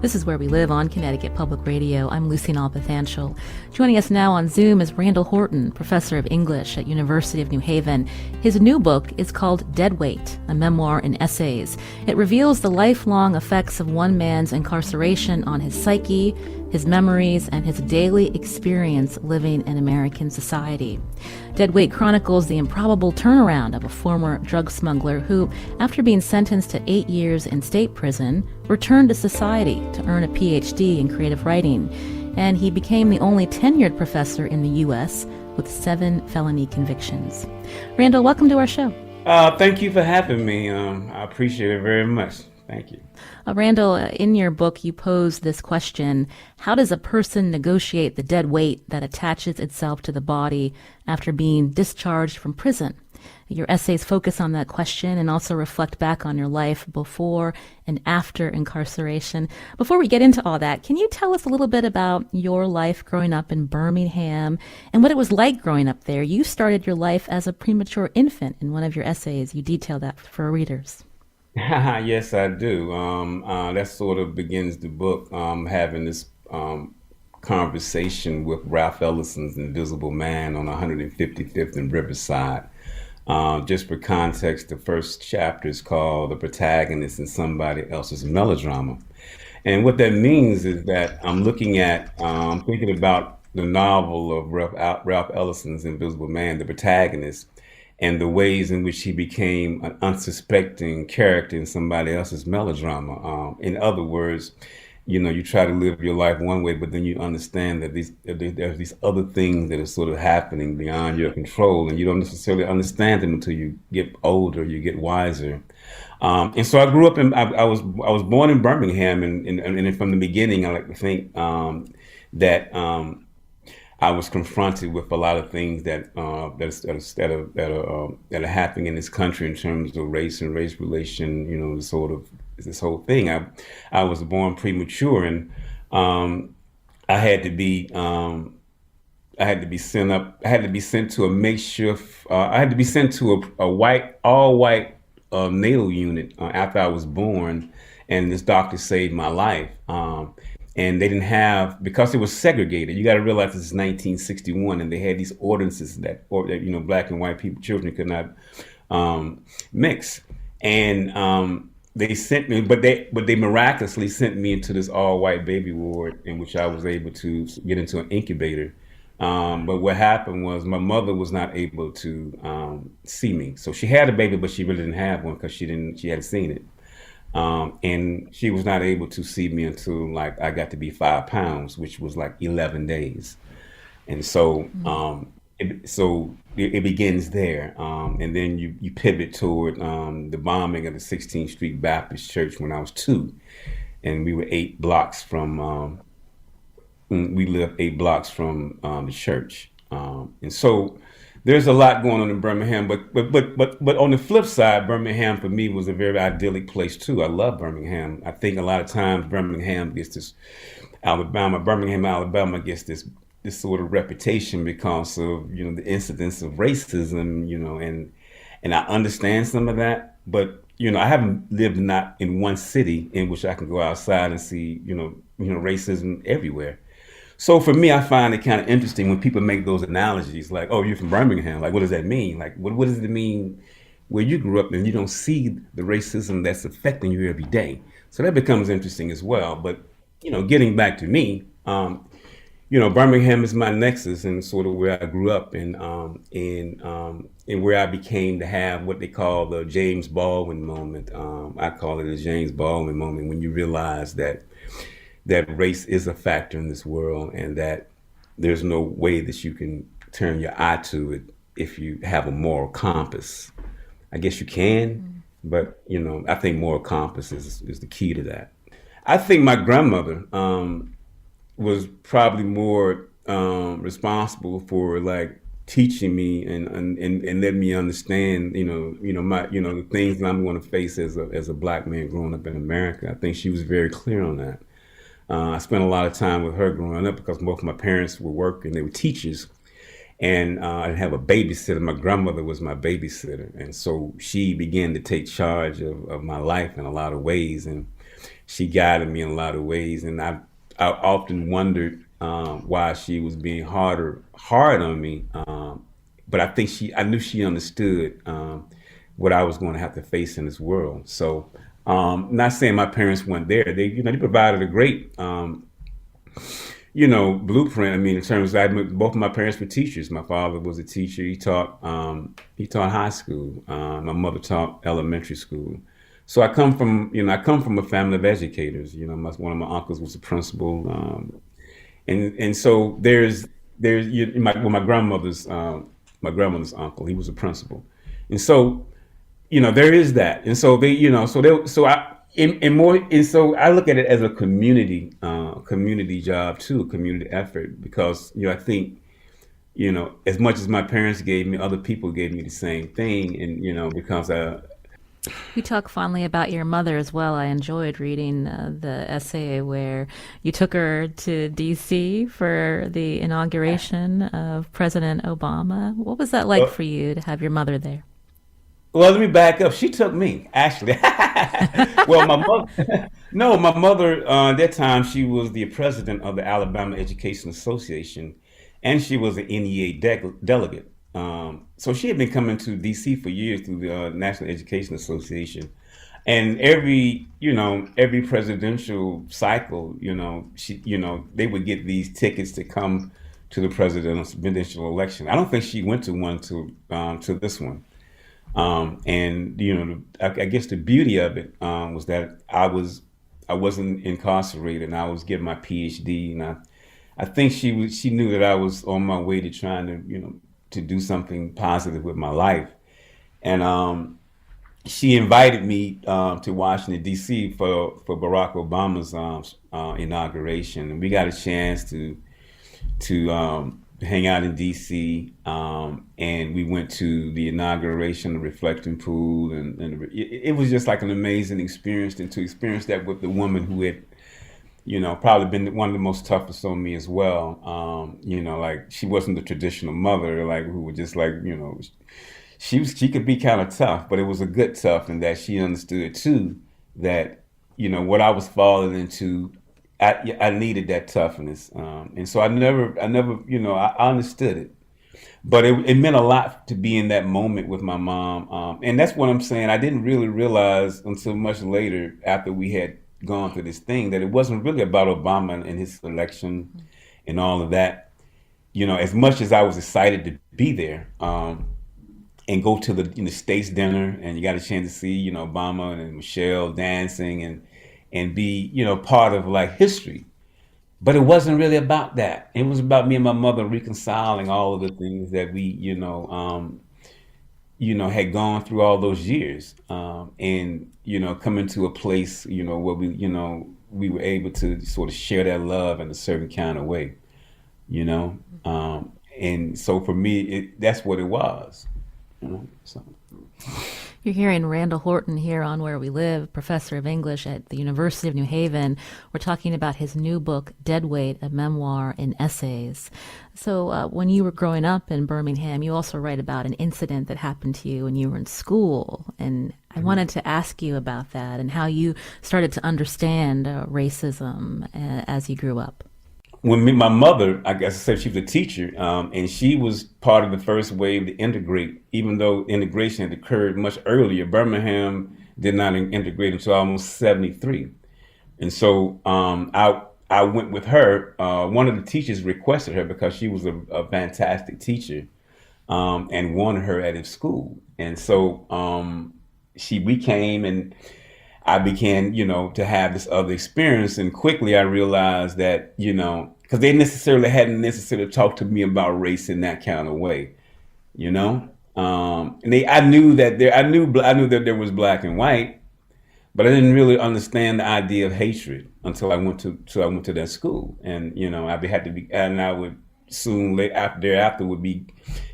This is Where We Live on Connecticut Public Radio. I'm Lucy Nalpathanchel. Joining us now on Zoom is Randall Horton, professor of English at University of New Haven. His new book is called Dead Weight, a memoir in essays. It reveals the lifelong effects of one man's incarceration on his psyche, his memories, and his daily experience living in American society. Dead Weight chronicles the improbable turnaround of a former drug smuggler who, after being sentenced to 8 years in state prison, returned to society to earn a Ph.D. in creative writing. And he became the only tenured professor in the U.S. with 7 felony convictions. Randall, welcome to our show. Thank you for having me. I appreciate it very much. Thank you. Randall, in your book, you pose this question: how does a person negotiate the dead weight that attaches itself to the body after being discharged from prison? Your essays focus on that question and also reflect back on your life before and after incarceration. Before we get into all that, can you tell us a little bit about your life growing up in Birmingham and what it was like growing up there? You started your life as a premature infant. In one of your essays, you detail that for our readers. Yes, I do. That sort of begins the book, having this conversation with Ralph Ellison's Invisible Man on 155th and Riverside. Just for context, the first chapter is called The Protagonist in Somebody Else's Melodrama. And what that means is that I'm looking at, thinking about the novel of Ralph Ellison's Invisible Man, the protagonist, and the ways in which he became an unsuspecting character in somebody else's melodrama. In other words, you try to live your life one way, but then you understand that there's these other things that are sort of happening beyond your control, and you don't necessarily understand them until you get older, you get wiser. And so I grew up I was born in Birmingham, and from the beginning, I like to think that I was confronted with a lot of things that are happening in this country in terms of race and race relation. This whole thing. I was born premature, and I had to be sent to a makeshift. I had to be sent to a all white natal unit after I was born, and this doctor saved my life. And they didn't have, because it was segregated. You got to realize this is 1961, and they had these ordinances that black and white children could not mix. And they sent me, but they miraculously sent me into this all-white baby ward, in which I was able to get into an incubator. But what happened was my mother was not able to see me. So she had a baby, but she really didn't have one because she hadn't seen it. And she was not able to see me until I got to be 5 pounds, which was 11 days. And so, it begins there. And then you pivot toward the bombing of the 16th Street Baptist Church when I was 2. And we were 8 blocks from, we lived 8 blocks from the church. And so there's a lot going on in Birmingham, but on the flip side, Birmingham for me was a very idyllic place too. I love Birmingham. I think a lot of times Birmingham, Alabama gets this sort of reputation because of the incidents of racism, and I understand some of that, but I haven't lived not in one city in which I can go outside and see racism everywhere. So for me, I find it kind of interesting when people make those analogies, like, oh, you're from Birmingham. Like, what does that mean? Like, what does it mean where you grew up and you don't see the racism that's affecting you every day? So that becomes interesting as well. But, getting back to me, Birmingham is my nexus and sort of where I grew up and where I became to have what they call the James Baldwin moment. I call it a James Baldwin moment, when you realize that race is a factor in this world, and that there's no way that you can turn your eye to it if you have a moral compass. I guess you can, but I think moral compass is the key to that. I think my grandmother was probably more responsible for teaching me and letting me understand, the things that I'm going to face as a black man growing up in America. I think she was very clear on that. I spent a lot of time with her growing up because both my parents were working, they were teachers, and I didn't have a babysitter. My grandmother was my babysitter, and so she began to take charge of my life in a lot of ways, and she guided me in a lot of ways, and I often wondered why she was being hard on me. But I think I knew she understood what I was going to have to face in this world. So, not saying my parents weren't there. They provided a great, blueprint. I mean, in terms of both of my parents were teachers. My father was a teacher. He taught high school. My mother taught elementary school. So I come from a family of educators. One of my uncles was a principal, and so my grandmother's uncle, he was a principal, and so there is that, and so I look at it as a community job too, a community effort, because I think as much as my parents gave me, other people gave me the same thing, and because You talk fondly about your mother as well. I enjoyed reading the essay where you took her to D.C. for the inauguration of President Obama. What was that like uh, for you to have your mother there? well, let me back up. She took me, actually. Well, my mother, no, my mother, at that time, she was the president of the Alabama Education Association, and she was an NEA delegate. So she had been coming to DC for years through the National Education Association. And every presidential cycle, they would get these tickets to come to the presidential election. I don't think she went to one to this one. And I guess the beauty of it was that I wasn't incarcerated, and I was getting my Ph.D. And I think she knew that I was on my way to trying to do something positive with my life, and she invited me to Washington D.C. for Barack Obama's inauguration, and we got a chance to hang out in D.C. And we went to the inauguration, the reflecting pool, and it was just like an amazing experience, and to experience that with the woman who had probably been one of the most toughest on me as well. Like she wasn't the traditional mother, like who would just like, she could be kind of tough, but it was a good tough, and that she understood too that what I was falling into, I needed that toughness, and so I never, I understood it, but it meant a lot to be in that moment with my mom, and that's what I'm saying. I didn't really realize until much later, after we had gone through this thing, that it wasn't really about Obama and his election and all of that. As much as I was excited to be there, and go to the states dinner, and you got a chance to see Obama and Michelle dancing and be part of like history. But it wasn't really about that. It was about me and my mother reconciling all of the things that we had gone through all those years, and coming to a place where we were able to sort of share that love in a certain kind of way, and so for me, that's what it was. So. You're hearing Randall Horton here on Where We Live, professor of English at the University of New Haven. We're talking about his new book, Deadweight, a memoir in essays. So when you were growing up in Birmingham, you also write about an incident that happened to you when you were in school. And I wanted to ask you about that and how you started to understand racism as you grew up. My mother, I guess I said she was a teacher, and she was part of the first wave to integrate, even though integration had occurred much earlier. Birmingham did not integrate until almost 73. And so I went with her. One of the teachers requested her because she was a fantastic teacher, and wanted her at his school. And so we came, and I began, to have this other experience. And quickly I realized that, because they hadn't necessarily talked to me about race in that kind of way, I knew that there was black and white, but I didn't really understand the idea of hatred until I went to that school. And, I would soon thereafter would be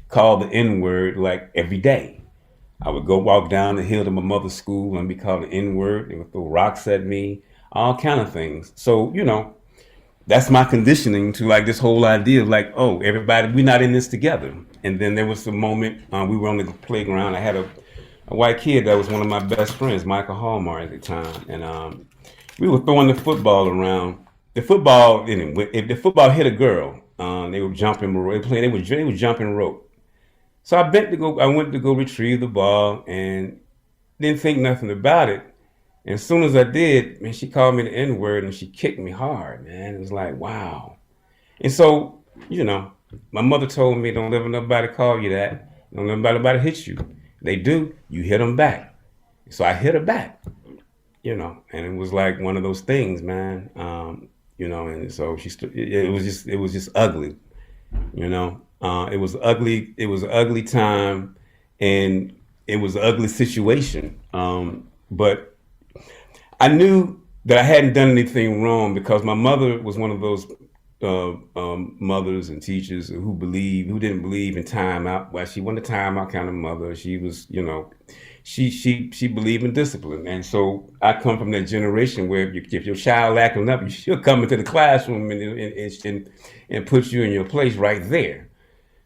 called the N-word like every day. I would go walk down the hill to my mother's school and be called an N-word. They would throw rocks at me, all kind of things. So, that's my conditioning to like this whole idea of like, oh, everybody, we're not in this together. And then there was a moment, we were on the playground. I had a white kid that was one of my best friends, Michael Hallmar at the time. And we were throwing the football around. The football, anyway, if the football hit a girl, they were jumping, they were playing, they were jumping rope. So I went to go retrieve the ball and didn't think nothing about it. And as soon as I did, man, she called me the N word and she kicked me hard, man. It was like, wow. And so, you know, my mother told me, don't let nobody call you that. Don't let nobody hit you. They do, you hit them back. So I hit her back, you know, and it was like one of those things, man. You know, and so it was just ugly, you know. It was ugly. It was an ugly time, and it was an ugly situation. But I knew that I hadn't done anything wrong because my mother was one of those mothers and teachers who didn't believe in timeout. Well, she wasn't a timeout kind of mother. She was, you know, she believed in discipline. And so I come from that generation where if your child acting up, she'll come into the classroom and put you in your place right there.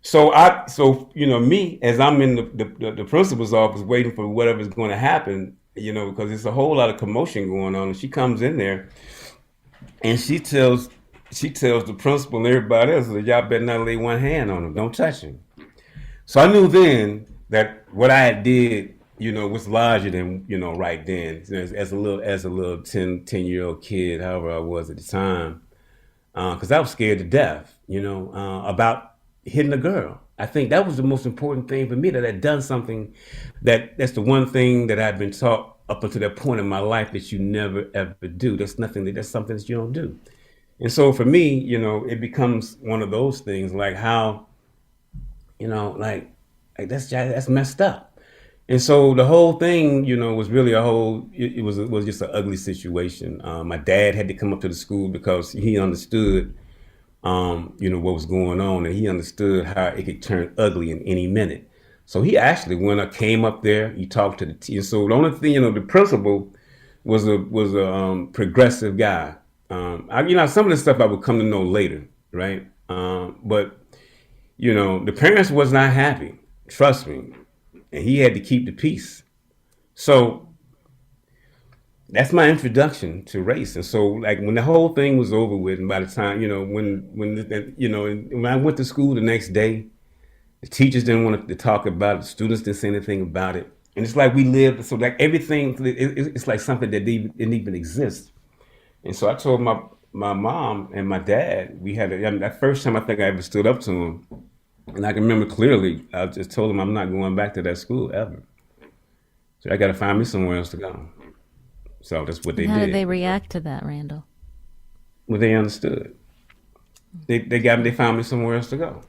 So you know, me as I'm in the principal's office waiting for whatever's going to happen, you know, because there's a whole lot of commotion going on, and she comes in there and she tells the principal and everybody else that y'all better not lay one hand on him, don't touch him. So I knew then that what I had did, you know, was larger than, you know, right then as a little 10-year-old kid, however I was at the time, because I was scared to death, you know, about hitting a girl. I think that was the most important thing for me, that I'd done something that's the one thing that I'd been taught up until that point in my life that you never ever do. That's something that you don't do. And so for me, you know, it becomes one of those things like how, you know, like that's messed up. And so the whole thing, you know, was really it was just an ugly situation. My dad had to come up to the school because he understood you know, what was going on, and he understood how it could turn ugly in any minute. So he actually came up there, he talked to the team. So the only thing, you know, the principal was a progressive guy. You know, some of the stuff I would come to know later, right? But you know, the parents was not happy, trust me, and he had to keep the peace. So that's my introduction to race. And so, like, when the whole thing was over with, and by the time, you know, when I went to school the next day, the teachers didn't want to talk about it, the students didn't say anything about it, and it's like we lived. So, like, everything, it's like something that didn't even exist. And so I told my mom and my dad, that first time I think I ever stood up to them, and I can remember clearly, I just told them I'm not going back to that school ever. So I got to find me somewhere else to go. So that's what they How did. did they react to that, Randall? Well, they understood. They found me somewhere else to go.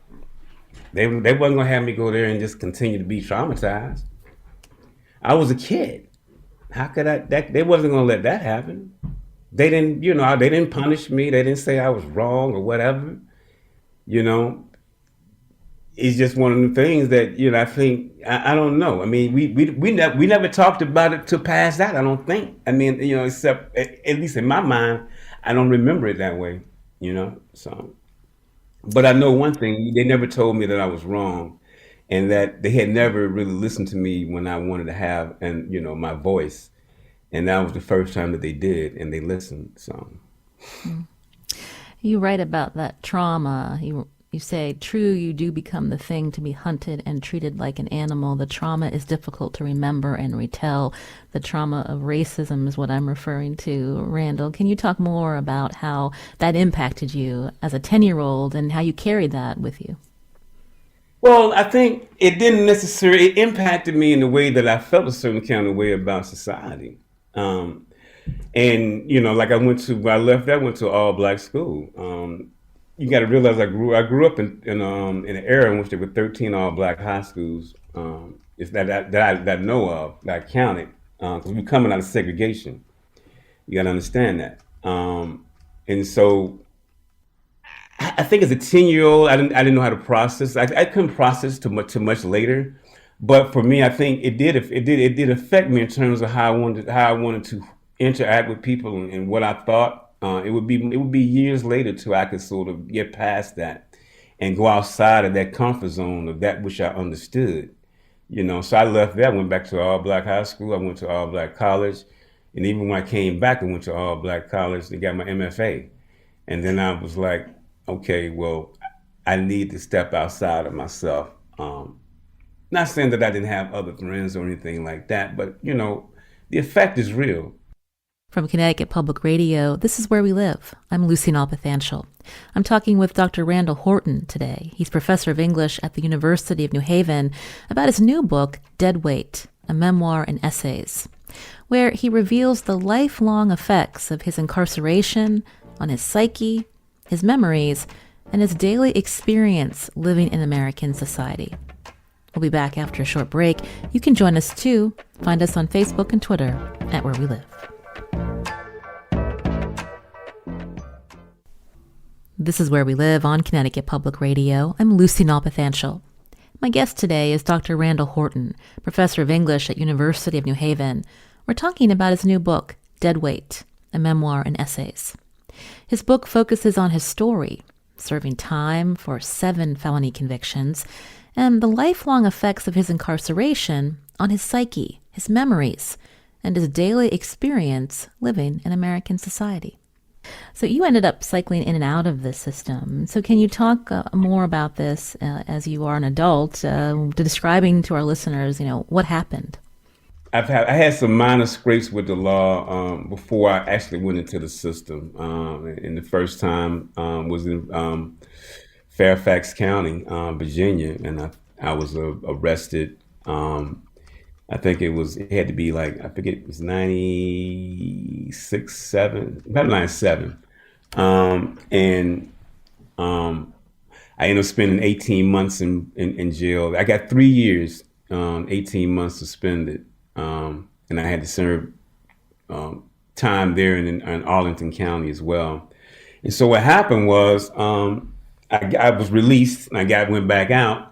They wasn't gonna have me go there and just continue to be traumatized. I was a kid. How could they wasn't gonna let that happen. They didn't, you know, they didn't punish me. They didn't say I was wrong or whatever. You know, it's just one of the things that, you know, I think I don't know. I mean, we never talked about it to pass that. I don't think. I mean, you know, except at least in my mind, I don't remember it that way. You know, so. But I know one thing: they never told me that I was wrong, and that they had never really listened to me when I wanted to have, and you know, my voice. And that was the first time that they did, and they listened. So. You write about that trauma. You say, true, you do become the thing to be hunted and treated like an animal. The trauma is difficult to remember and retell. The trauma of racism is what I'm referring to. Randall, can you talk more about how that impacted you as a 10-year-old and how you carried that with you? Well, I think it impacted me in the way that I felt a certain kind of way about society. And, you know, like when I left, I went to an all black school. You got to realize I grew up in an era in which there were 13 all black high schools. It's that I know of, that I counted, because we're coming out of segregation. You got to understand that. And so I think as a 10-year-old, I didn't know how to process. I couldn't process too much later. But for me, I think it did affect me in terms of how I wanted to interact with people and what I thought. It would be years later till I could sort of get past that and go outside of that comfort zone of that which I understood. You know, so I left there, went back to all black high school. I went to all black college, And even when I came back, I went to all black college and got my MFA. And then I was like, okay, well, I need to step outside of myself. Not saying that I didn't have other friends or anything like that, but the effect is real. From Connecticut Public Radio, this is Where We Live. I'm Lucy Nalpathanchel. I'm talking with Dr. Randall Horton today. He's professor of English at the University of New Haven about his new book, Dead Weight, a memoir and essays, where he reveals the lifelong effects of his incarceration on his psyche, his memories, and his daily experience living in American society. We'll be back after a short break. You can join us too. Find us on Facebook and Twitter at Where We Live. This is Where We Live on Connecticut Public Radio. I'm Lucy Nalpathanchel. My guest today is Dr. Randall Horton, professor of English at University of New Haven. We're talking about his new book, Dead Weight, a memoir and essays. His book focuses on his story, serving time for 7 felony convictions, and the lifelong effects of his incarceration on his psyche, his memories, and his daily experience living in American society. So you ended up cycling in and out of this system. So can you talk more about this as you are an adult, describing to our listeners, what happened? I had some minor scrapes with the law before I actually went into the system. And the first time was in Fairfax County, Virginia, and I was arrested. I think it had to be like, I forget, it was 96, 7, about 97. And I ended up spending 18 months in jail. I got 3 years, 18 months suspended. And I had to serve time there in Arlington County as well. And so what happened was I was released and I went back out.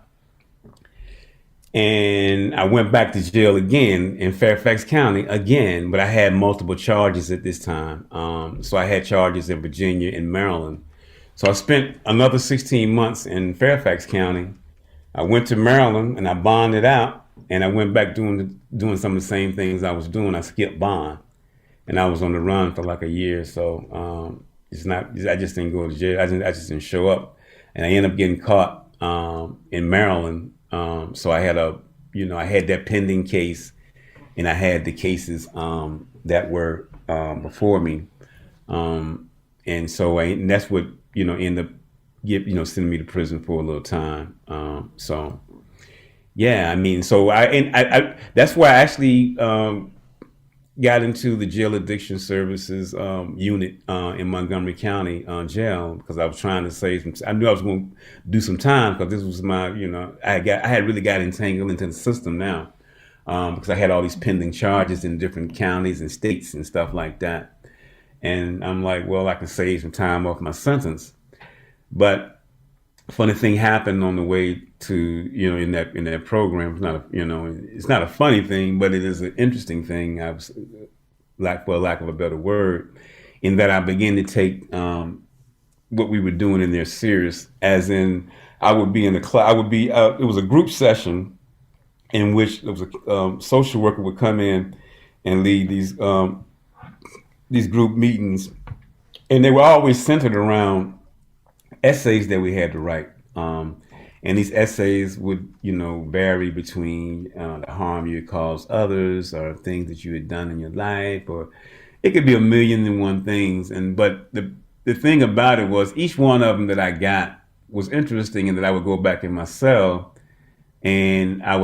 And I went back to jail again in Fairfax County again, but I had multiple charges at this time. So I had charges in Virginia and Maryland. So I spent another 16 months in Fairfax County. I went to Maryland and I bonded out, and I went back doing some of the same things I was doing. I skipped bond, and I was on the run for like a year. So I just didn't go to jail. I just didn't show up, and I ended up getting caught in Maryland. So I had I had that pending case, and I had the cases that were before me, and so that's what ended up sending me to prison for a little time. So yeah, I mean, so I that's why I actually got into the jail addiction services unit in Montgomery County jail, because I was trying to save some. I knew I was going to do some time, because this was my, I had really got entangled into the system now, because I had all these pending charges in different counties and states and stuff like that. And I'm like, well, I can save some time off my sentence. But funny thing happened on the way to, in that program. It's not it's not a funny thing, but it is an interesting thing. For lack of a better word, in that I began to take what we were doing in there serious. As in, I would be in the class. It was a group session in which there was a social worker would come in and lead these group meetings, and they were always centered around essays that we had to write. And these essays would, vary between the harm you had caused others, or things that you had done in your life, or it could be 1,000,001 things. But the thing about it was, each one of them that I got was interesting, in that I would go back in my cell and I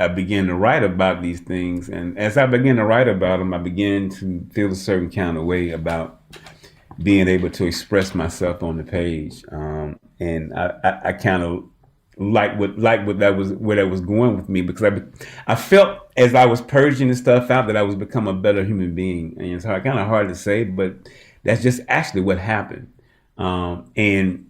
began to write about these things. And as I began to write about them, I began to feel a certain kind of way about being able to express myself on the page. And I kind of like where that was going with me, because I felt, as I was purging the stuff out, that I was become a better human being. And it's kind of hard to say, but that's just actually what happened. And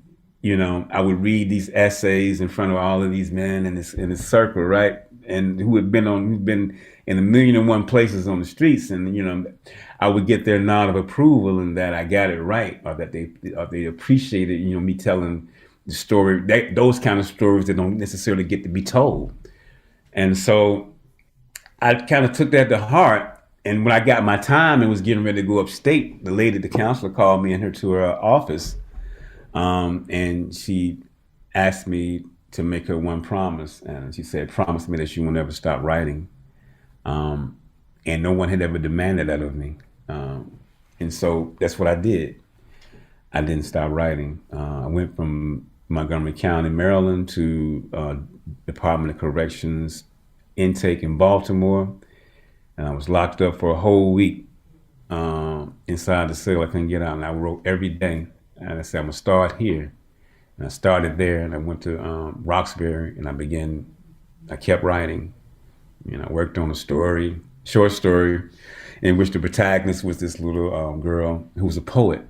I would read these essays in front of all of these men in this circle, right? And who've been in 1,000,001 places on the streets, and I would get their nod of approval, and that I got it right, or that they appreciated me telling the story, those kind of stories that don't necessarily get to be told. And so I kind of took that to heart, And when I got my time and was getting ready to go upstate, the counselor called me in her to her office, and she asked me to make her one promise, and she said, "Promise me that you will never stop writing." And no one had ever demanded that of me, and so that's what I did. I didn't stop writing. I went from Montgomery County, Maryland, to Department of Corrections intake in Baltimore, and I was locked up for a whole week inside the cell. I couldn't get out, and I wrote every day. And I said, I'm gonna start here. And I started there, and I went to Roxbury, and I kept writing. I worked on a short story, in which the protagonist was this little girl who was a poet.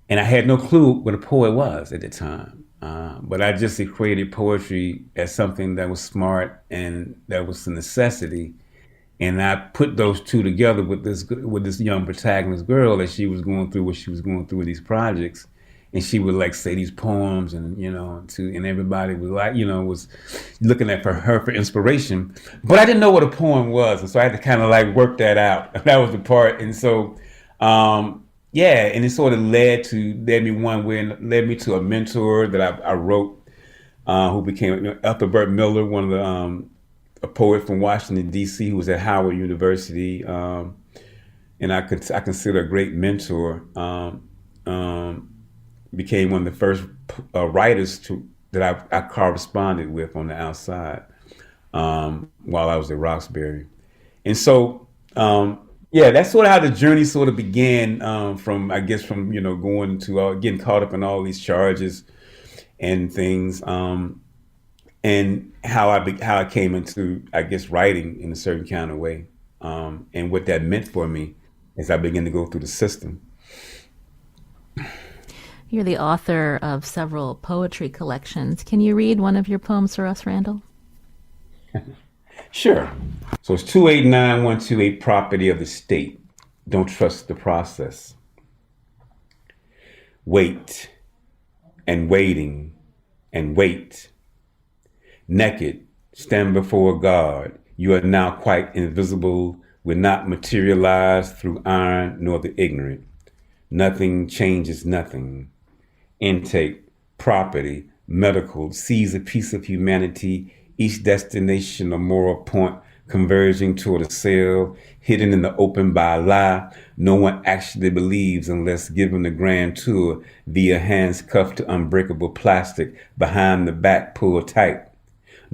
And I had no clue what a poet was at the time. But I just equated poetry as something that was smart and that was a necessity. And I put those two together with this young protagonist girl that she was going through what she was going through with these projects. And she would like say these poems and, and everybody was like, was looking at her for inspiration. But I didn't know what a poem was. And so I had to kind of like work that out. That was the part. And so, and it sort of led me to a mentor that I wrote, who became Ethelbert Miller, one of the, a poet from Washington, D.C., who was at Howard University. And I consider a great mentor. Became one of the first writers that I corresponded with on the outside while I was at Roxbury. And so, that's sort of how the journey sort of began from going to getting caught up in all these charges and things, and how I came into, writing in a certain kind of way, and what that meant for me as I began to go through the system. You're the author of several poetry collections. Can you read one of your poems for us, Randall? Sure. So it's 289128, property of the state. Don't trust the process. Wait and waiting and wait. Naked, stand before God. You are now quite invisible, will not materialize through iron nor the ignorant. Nothing changes nothing. Intake, property, medical, seize a piece of humanity, each destination a moral point converging toward a cell, hidden in the open by a lie no one actually believes unless given the grand tour via hands cuffed to unbreakable plastic, behind the back pulled tight.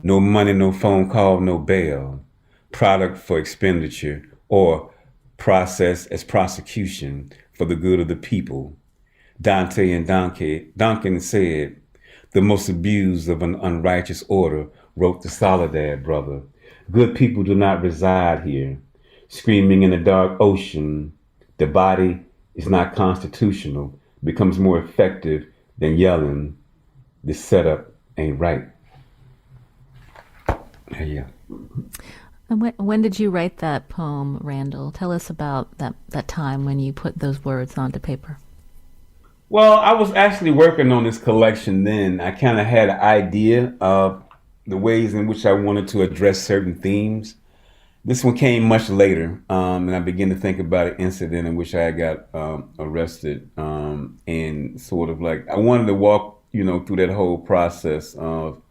No money, no phone call, no bail. Product for expenditure or process as prosecution for the good of the people. Dante and Duncan said, the most abused of an unrighteous order, wrote the Soledad brother. Good people do not reside here. Screaming in the dark ocean, the body is not constitutional, becomes more effective than yelling, the setup ain't right. Yeah. And when did you write that poem, Randall? Tell us about that time when you put those words onto paper. Well, I was actually working on this collection then. I kind of had an idea of the ways in which I wanted to address certain themes. This one came much later, and I began to think about an incident in which I got arrested, and sort of like I wanted to walk, through that whole process of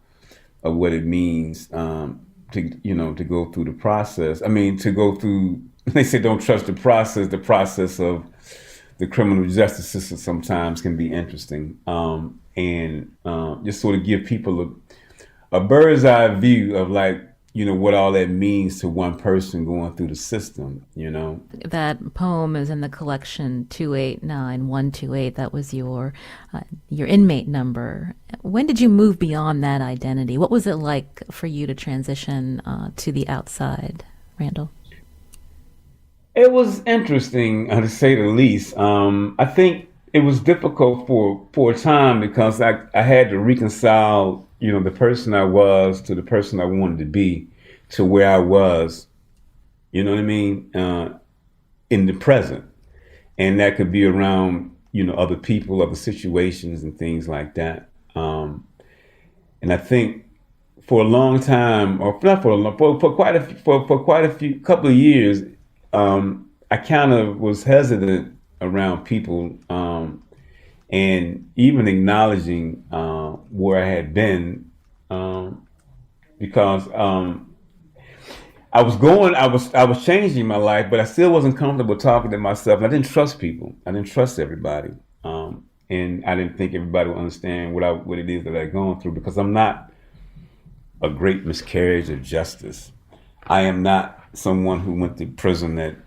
what it means to go through the process. I mean, to go through. They say don't trust the process. The process of the criminal justice system sometimes can be interesting, and just sort of give people a bird's eye view of what all that means to one person going through the system, That poem is in the collection 289128. That was your inmate number. When did you move beyond that identity? What was it like for you to transition to the outside, Randall? It was interesting, to say the least. I think it was difficult for a time because I had to reconcile, the person I was to the person I wanted to be, to where I was, you know what I mean, in the present. And that could be around, other people, other situations and things like that. And I think for a long time, or not for a long, for quite a few couple of years, I kind of was hesitant around people, and even acknowledging where I had been, because I was changing my life, but I still wasn't comfortable talking to myself. And I didn't trust people. I didn't trust everybody, and I didn't think everybody would understand what it is that I'd gone through, because I'm not a great miscarriage of justice. I am not someone who went to prison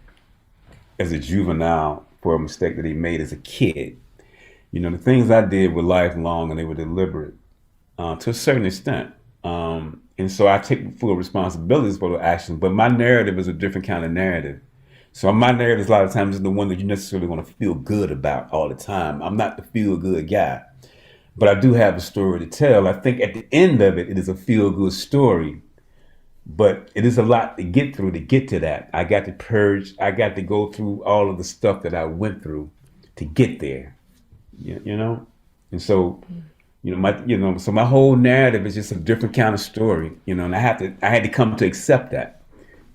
as a juvenile for a mistake that he made as a kid. The things I did were lifelong, and they were deliberate to a certain extent. And so I take full responsibilities for the actions, but my narrative is a different kind of narrative. So my narrative is a lot of times is the one that you necessarily want to feel good about all the time. I'm not the feel good guy, but I do have a story to tell. I think at the end of it, it is a feel good story, but it is a lot to get through to get to that. I got to purge. I got to go through all of the stuff that I went through to get there, and so, so my whole narrative is just a different kind of story, and I had to come to accept that,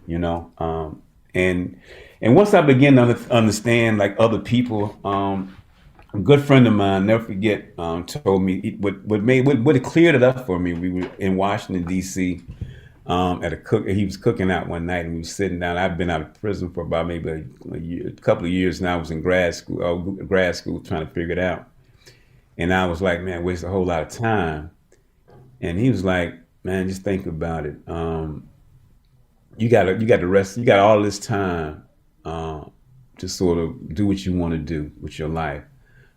and once I began to understand, like, other people, a good friend of mine, never forget, told me what it cleared it up for me. We were in Washington D.C. He was cooking out one night, and we were sitting down. I've been out of prison for about maybe a couple of years now. I was in grad school trying to figure it out. And I was like, man, waste a whole lot of time. And he was like, man, just think about it. You got the rest. You got all this time to sort of do what you want to do with your life.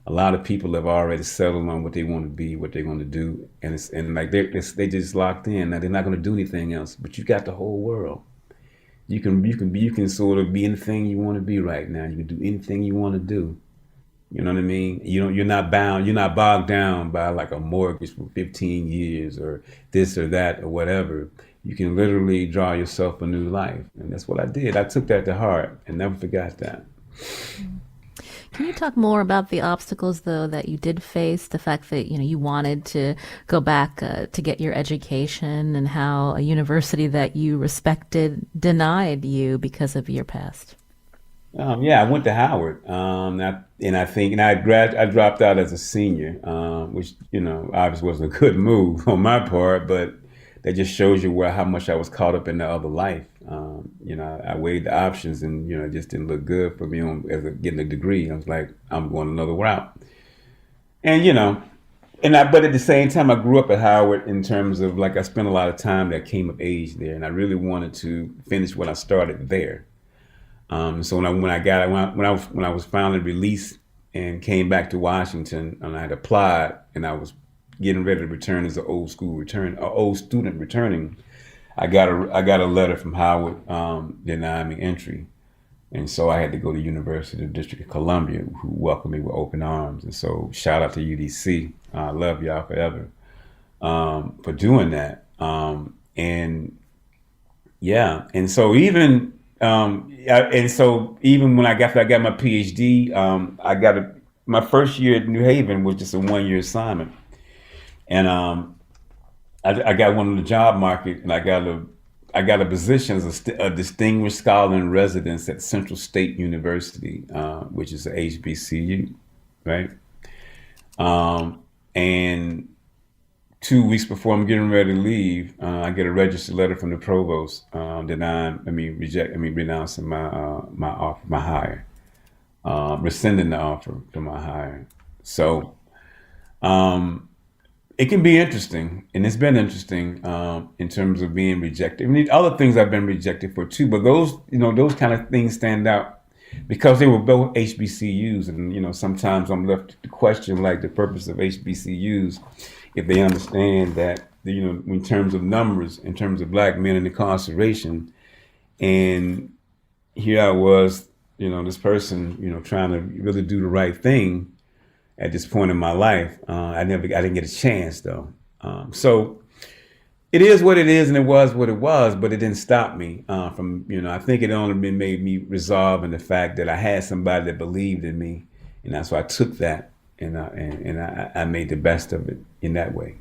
A lot of people have already settled on what they want to be, what they're going to do, and they just locked in. Now they're not going to do anything else. But you got the whole world. You can sort of be anything you want to be right now. You can do anything you want to do. You know what I mean? You're not bound. You're not bogged down by like a mortgage for 15 years or this or that or whatever. You can literally draw yourself a new life, and that's what I did. I took that to heart and never forgot that. Can you talk more about the obstacles, though, that you did face? The fact that you wanted to go back to get your education, and how a university that you respected denied you because of your past. Yeah, I went to Howard, I dropped out as a senior, which obviously wasn't a good move on my part, but that just shows you how much I was caught up in the other life. I weighed the options, and it just didn't look good for me getting a degree. I was like, I'm going another route, and but at the same time, I grew up at Howard in terms of, like, I spent a lot of time that came of age there, and I really wanted to finish what I started there. So when I was finally released and came back to Washington, and I had applied, and I was getting ready to return as an old student returning, I got a letter from Howard denying me entry, and so I had to go to University of the District of Columbia, who welcomed me with open arms. And so shout out to UDC, I love y'all forever for doing that. And so even when I got my Ph.D., my first year at New Haven was just a 1-year assignment, and I got one on the job market, and I got a position as a distinguished scholar in residence at Central State University, which is a HBCU, right? And 2 weeks before I'm getting ready to leave, I get a registered letter from the provost renouncing my offer, my hire, rescinding the offer to my hire. So it can be interesting, and it's been interesting in terms of being rejected. I mean, other things I've been rejected for too, but those kind of things stand out because they were both HBCUs, and sometimes I'm left to question, like, the purpose of HBCUs, if they understand that, in terms of numbers, in terms of Black men in incarceration. And here I was, this person, trying to really do the right thing at this point in my life. I didn't get a chance, though. So it is what it is, and it was what it was, but it didn't stop me from, I think it only made me resolve in the fact that I had somebody that believed in me, and that's why I took that, and I made the best of it in that way,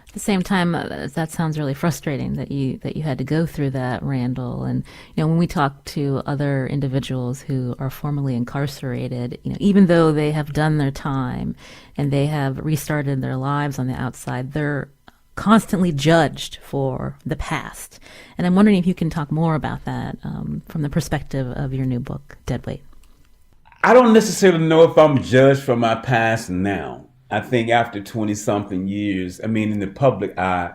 At the same time, that sounds really frustrating that you had to go through that, Randall. And when we talk to other individuals who are formerly incarcerated, even though they have done their time and they have restarted their lives on the outside, they're constantly judged for the past. And I'm wondering if you can talk more about that from the perspective of your new book, Deadweight. I don't necessarily know if I'm judged for my past now. I think after 20 something years, I mean, in the public eye,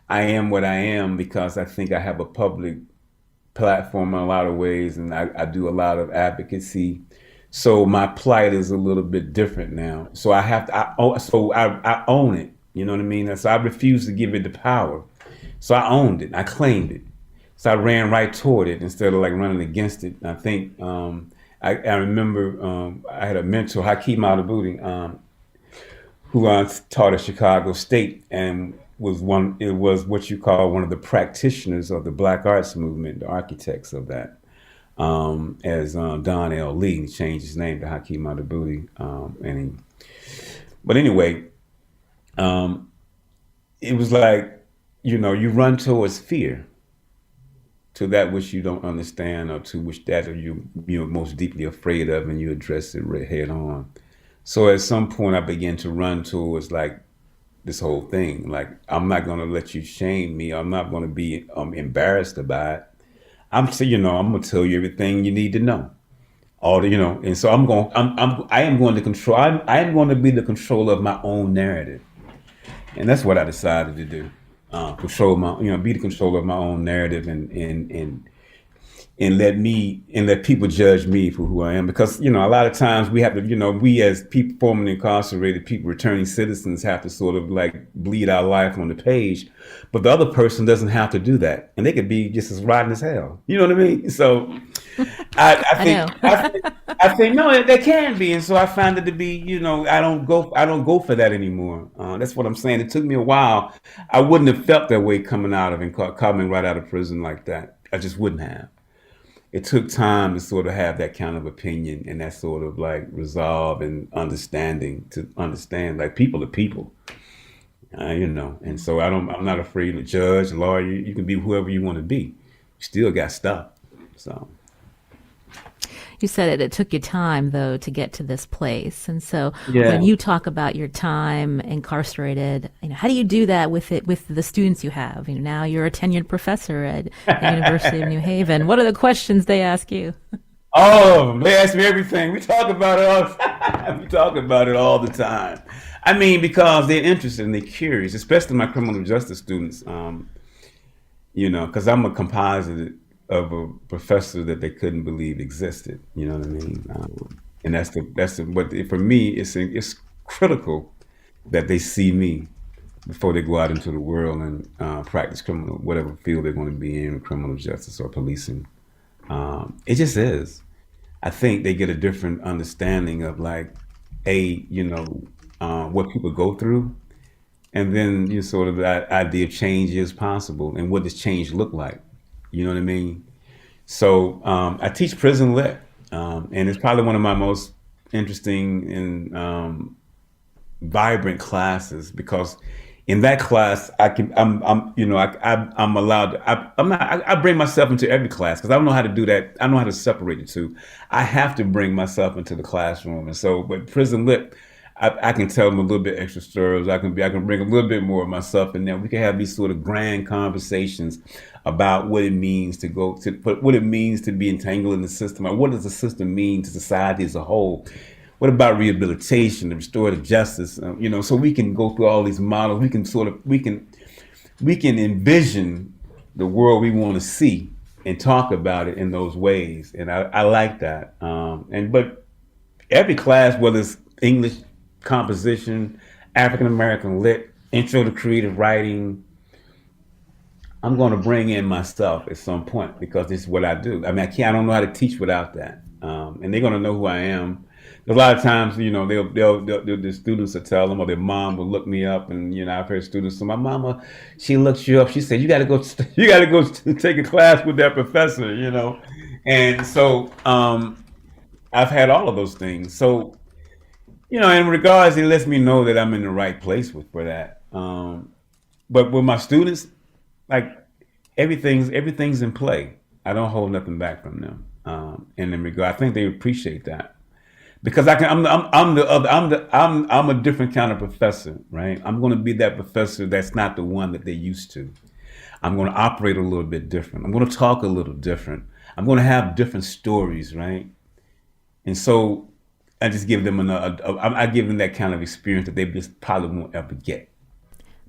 I am what I am because I think I have a public platform in a lot of ways and I do a lot of advocacy. So my plight is a little bit different now. So I own it. You know what I mean? So I refuse to give it the power. So I owned it. I claimed it. So I ran right toward it instead of like running against it. And I think I remember I had a mentor, Hakeem Al-Abudi, who taught at Chicago State and was what you call one of the practitioners of the Black Arts Movement, the architects of that. As Don L. Lee, he changed his name to Hakeem Al-Abudi, but anyway, it was like you run towards fear, to that which you don't understand or to which that you're most deeply afraid of, and you address it head on. So at some point I began to run towards like this whole thing. Like, I'm not going to let you shame me. I'm not going to be embarrassed about it. I'm going to tell you everything you need to know. And so I am going to control, I am going to be the controller of my own narrative. And that's what I decided to do. Be the controller of my own narrative and let people judge me for who I am. Because, a lot of times we have to, we as people, formerly incarcerated people, returning citizens, have to sort of like bleed our life on the page. But the other person doesn't have to do that. And they could be just as rotten as hell. You know what I mean? So I think no, they can be. And so I found it to be, I don't go for that anymore. That's what I'm saying. It took me a while. I wouldn't have felt that way coming right out of prison like that. I just wouldn't have. It took time to sort of have that kind of opinion and that sort of like resolve and understanding to understand like people are people, and so I'm not afraid to judge, lawyer. You can be whoever you want to be. You still got stuff. So. You said it took you time, though, to get to this place. And so Yeah. when you talk about your time incarcerated, how do you do that with the students you have? Now you're a tenured professor at the University of New Haven. What are the questions they ask you? Oh, they ask me everything. We talk about it all. We talk about it all the time. I mean, because they're interested and they're curious, especially my criminal justice students. Because I'm a composite of a professor that they couldn't believe existed. You know what I mean? And but for me, it's critical that they see me before they go out into the world and practice whatever field they're going to be in, criminal justice or policing. It just is. I think they get a different understanding of like, what people go through, and then sort of that idea of change is possible, and what does change look like? You know what I mean? So I teach prison lit, and it's probably one of my most interesting and vibrant classes because in that class I'm allowed I bring myself into every class because I don't know how to do that. I don't know how to separate the two. I have to bring myself into the classroom, and so but prison lit. I can tell them a little bit extra stories. I can bring a little bit more of myself in there. We can have these sort of grand conversations about what it means what it means to be entangled in the system, or what does the system mean to society as a whole. What about rehabilitation and restorative justice? So we can go through all these models. We can envision the world we want to see and talk about it in those ways. And I like that. But every class, whether it's English, composition, African American lit, intro to creative writing, I'm going to bring in myself at some point because this is what I do. I mean, I don't know how to teach without that. And they're going to know who I am. A lot of times, the students will tell them, or their mom will look me up, and I've heard students. So my mama, she looks you up. She said, "You got to go. You got to go take a class with that professor." And so I've had all of those things. So in regards, it lets me know that I'm in the right place for that. But with my students, like everything's in play. I don't hold nothing back from them. In the regard, I think they appreciate that because I can. I'm the other. I'm a different kind of professor, right? I'm going to be that professor that's not the one that they're used to. I'm going to operate a little bit different. I'm going to talk a little different. I'm going to have different stories, right? And so I just give them I give them that kind of experience that they just probably won't ever get.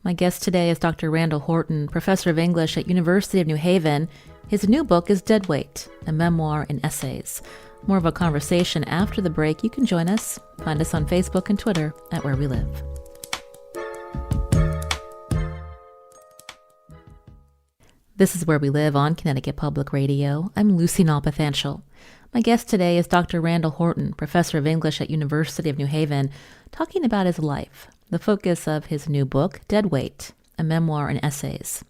My guest today is Dr. Randall Horton, professor of English at University of New Haven. His new book is Dead Weight, a memoir and essays. More of a conversation after the break. You can join us. Find us on Facebook and Twitter at Where We Live. This is Where We Live on Connecticut Public Radio. I'm Lucy Nalpathanchel. My guest today is Dr. Randall Horton, professor of English at University of New Haven, talking about his life, the focus of his new book, Dead Weight, a memoir and essays.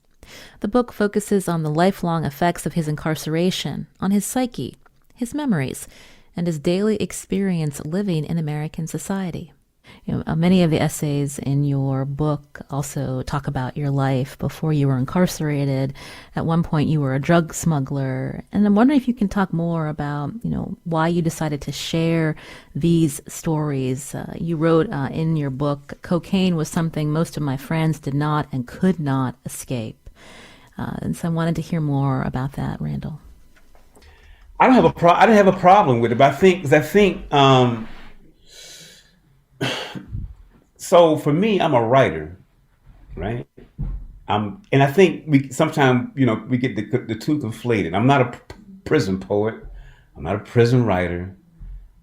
The book focuses on the lifelong effects of his incarceration, on his psyche, his memories, and his daily experience living in American society. Many of the essays in your book also talk about your life before you were incarcerated. At one point, you were a drug smuggler. And I'm wondering if you can talk more about, why you decided to share these stories. You wrote in your book, cocaine was something most of my friends did not and could not escape. And so I wanted to hear more about that, Randall. I didn't have a problem with it, but I think. So for me, I'm a writer, right? And I think we sometimes, we get the two conflated. I'm not a prison poet. I'm not a prison writer.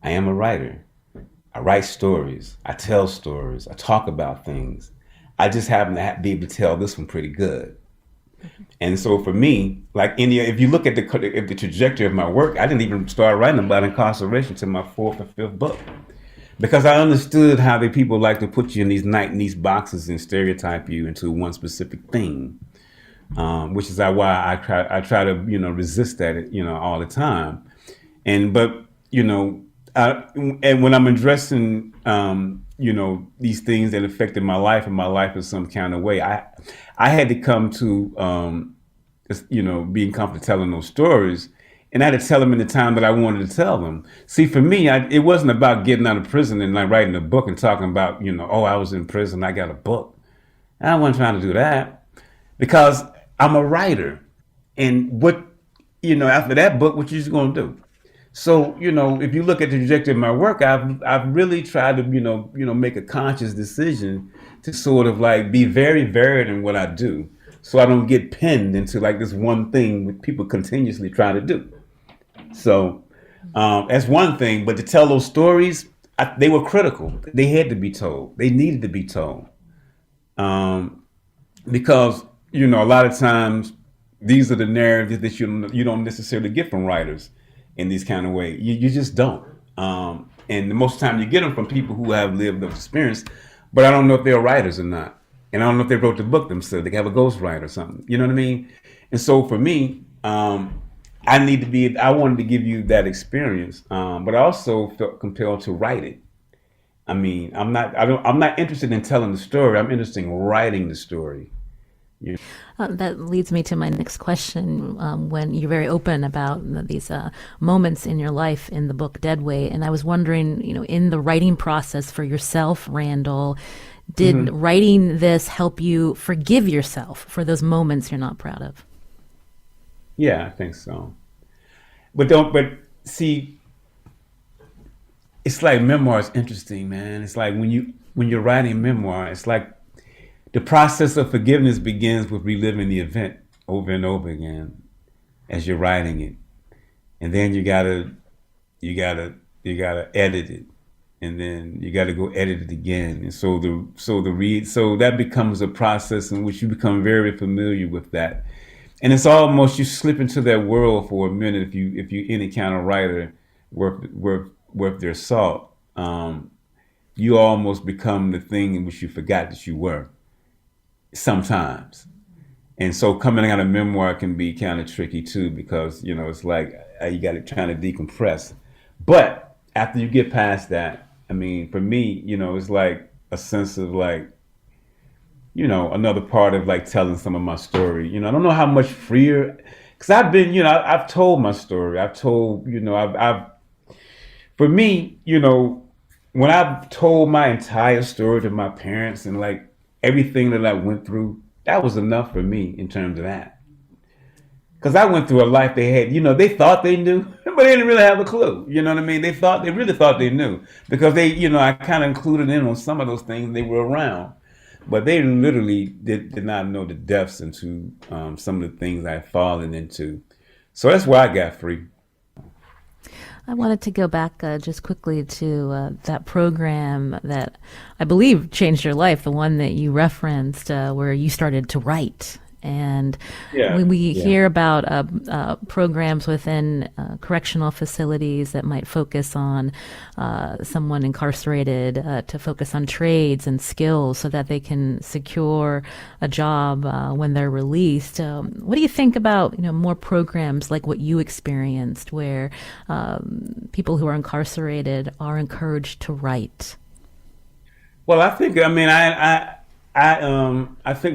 I am a writer. I write stories. I tell stories. I talk about things. I just happen to be able to tell this one pretty good. And so for me, like if you look at the trajectory of my work, I didn't even start writing about incarceration until my fourth or fifth book. Because I understood how the people like to put you in these nice boxes and stereotype you into one specific thing, which is why I try to resist that all the time, and when I'm addressing these things that affected my life and my life in some kind of way, I had to come to being comfortable telling those stories. And I had to tell them in the time that I wanted to tell them. See, for me, it wasn't about getting out of prison and like writing a book and talking about, I was in prison, I got a book. I wasn't trying to do that because I'm a writer. And after that book, what you just going to do? So, if you look at the trajectory of my work, I've really tried to, make a conscious decision to sort of like be very varied in what I do. So I don't get pinned into like this one thing that people continuously try to do. So that's one thing, but to tell those stories, they were critical. They had to be told. They needed to be told. Because, a lot of times these are the narratives that you don't necessarily get from writers in these kind of ways. You just don't. And most of the time you get them from people who have lived the experience, but I don't know if they're writers or not. And I don't know if they wrote the book themselves. They have a ghostwriter or something. You know what I mean? And so for me, I wanted to give you that experience, but I also felt compelled to write it. I mean, I'm not interested in telling the story. I'm interested in writing the story. Yeah. That leads me to my next question. When you're very open about these moments in your life in the book Dead Weight, and I was wondering, in the writing process for yourself, Randall, did writing this help you forgive yourself for those moments you're not proud of? Yeah, I think so. But see, it's like memoir is interesting, man. It's like when you're writing memoir, it's like the process of forgiveness begins with reliving the event over and over again as you're writing it. And then you gotta edit it. And then you got to go edit it again, and so that becomes a process in which you become very familiar with that, and it's almost you slip into that world for a minute if you any kind of writer worth their salt. You almost become the thing in which you forgot that you were sometimes, and so coming out of memoir can be kind of tricky too because it's like you got to try to decompress, but after you get past that. I mean, for me, it's like a sense of like, another part of like telling some of my story. I don't know how much freer, because I've been, I've told my story. I've told, for me, when I've told my entire story to my parents and like everything that I went through, that was enough for me in terms of that. Because I went through a life they had, they thought they knew, but they didn't really have a clue. You know what I mean? They really thought they knew because I kind of included in on some of those things they were around, but they literally did not know the depths into some of the things I had fallen into. So that's where I got free. I wanted to go back just quickly to that program that I believe changed your life, the one that you referenced, where you started to write. And Yeah, when we yeah. hear about programs within correctional facilities that might focus on someone incarcerated to focus on trades and skills so that they can secure a job when they're released, what do you think about more programs like what you experienced, where people who are incarcerated are encouraged to write? Well, I think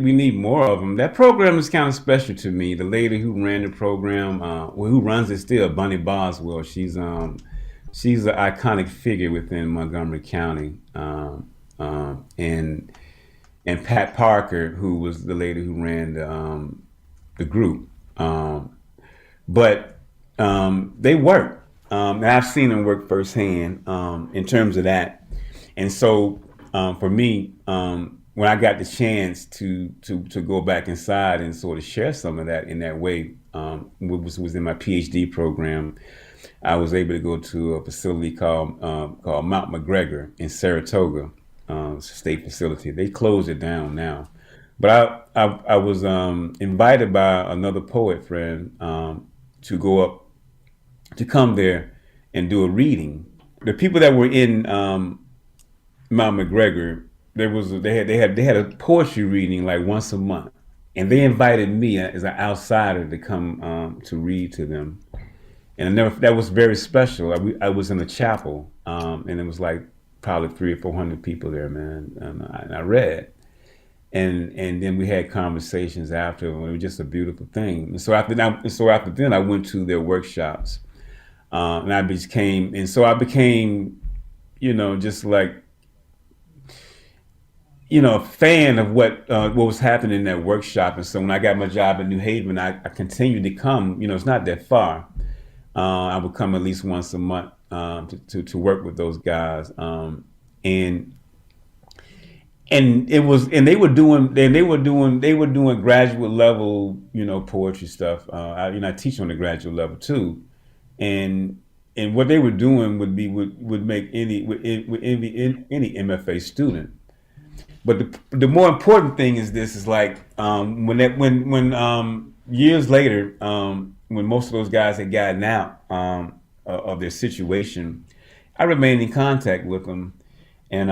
we need more of them. That program is kind of special to me. The lady who ran the program, who runs it still, Bunny Boswell. She's an iconic figure within Montgomery County. And Pat Parker, who was the lady who ran the group. But they work. And I've seen them work firsthand in terms of that. And so for me, when I got the chance to go back inside and sort of share some of that in that way, was in my Ph.D. program. I was able to go to a facility called Mount McGregor in Saratoga, state facility. They closed it down now, but I was invited by another poet friend to go up to come there and do a reading. The people that were in Mount McGregor, they had a poetry reading like once a month, and they invited me as an outsider to come to read to them, and that was very special. I was in a chapel, and it was like probably 300 or 400 people there, man, and I read, and then we had conversations after, and it was just a beautiful thing. After then, I went to their workshops, and I became, just like, a fan of what was happening in that workshop. And so when I got my job in New Haven, I continued to come. It's not that far. I would come at least once a month to work with those guys. And they were doing graduate level, poetry stuff. I teach on the graduate level too, and what they were doing would make any MFA student. But the more important thing is this is like when years later, when most of those guys had gotten out of their situation, I remained in contact with them, and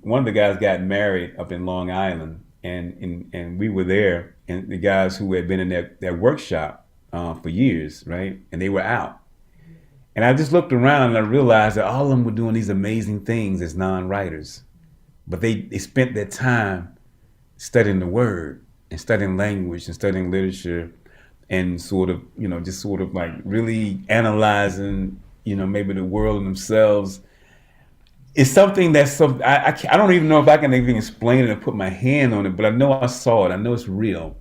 one of the guys got married up in Long Island, and we were there, and the guys who had been in that workshop for years, right, and they were out, and I just looked around and I realized that all of them were doing these amazing things as non-writers. But they spent their time studying the word and studying language and studying literature and sort of, just sort of like really analyzing, maybe the world and themselves. It's something that's I don't even know if I can even explain it or put my hand on it, but I know I saw it. I know it's real.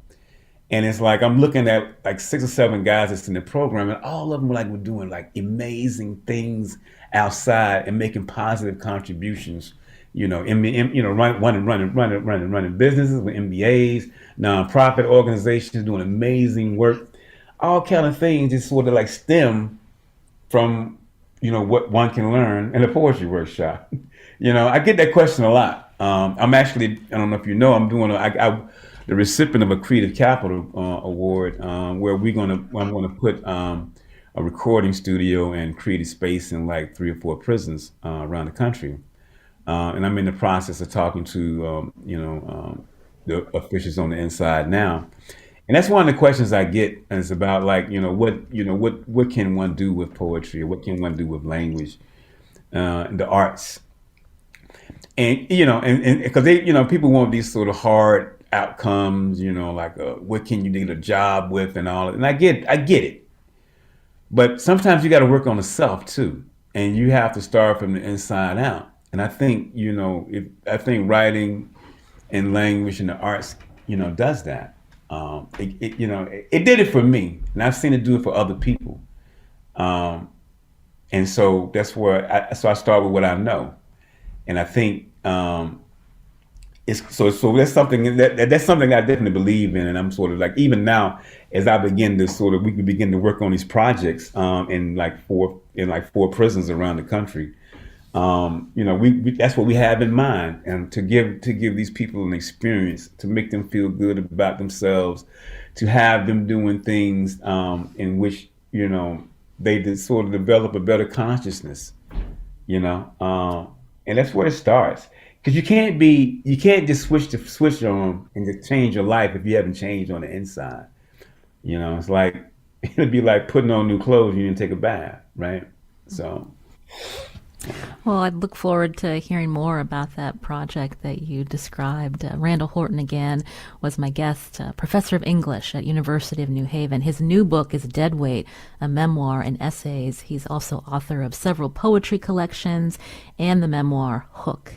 And it's like I'm looking at like 6 or 7 guys that's in the program, and all of them were doing like amazing things outside and making positive contributions. Running businesses with MBAs, nonprofit organizations doing amazing work. All kind of things just sort of like stem from, what one can learn in a poetry workshop. I get that question a lot. I'm actually, I don't know if you know, I'm doing the recipient of a Creative Capital Award, where I'm gonna put a recording studio and creative space in like 3 or 4 prisons around the country. And I'm in the process of talking to, the officials on the inside now. And that's one of the questions I get, and it's about like, what can one do with poetry, or what can one do with language, the arts, and and because people want these sort of hard outcomes, like what can you get a job with and all. And I get it. But sometimes you got to work on the self too. And you have to start from the inside out. And I think, I think writing and language and the arts, does that. It did it for me, and I've seen it do it for other people. And so that's where I start with what I know, and I think so that's something that's something I definitely believe in, and I'm sort of like, even now as I begin to we can begin to work on these projects in four prisons around the country. We that's what we have in mind, and to give these people an experience, to make them feel good about themselves, to have them doing things in which they did sort of develop a better consciousness, and that's where it starts. Because you can't just switch on and just change your life if you haven't changed on the inside. It's like it'd be like putting on new clothes and you didn't take a bath, right? So. Well, I look forward to hearing more about that project that you described. Randall Horton, again, was my guest, professor of English at University of New Haven. His new book is Deadweight, a memoir and essays. He's also author of several poetry collections and the memoir Hook.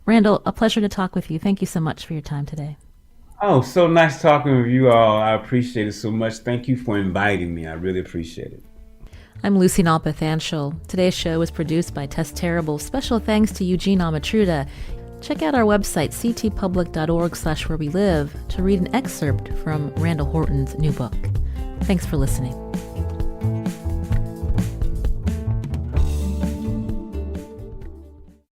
Randall, a pleasure to talk with you. Thank you so much for your time today. Oh, so nice talking with you all. I appreciate it so much. Thank you for inviting me. I really appreciate it. I'm Lucy Nalpathanchel. Today's show was produced by Tess Terrible. Special thanks to Eugene Amatruda. Check out our website, ctpublic.org/where we live, to read an excerpt from Randall Horton's new book. Thanks for listening.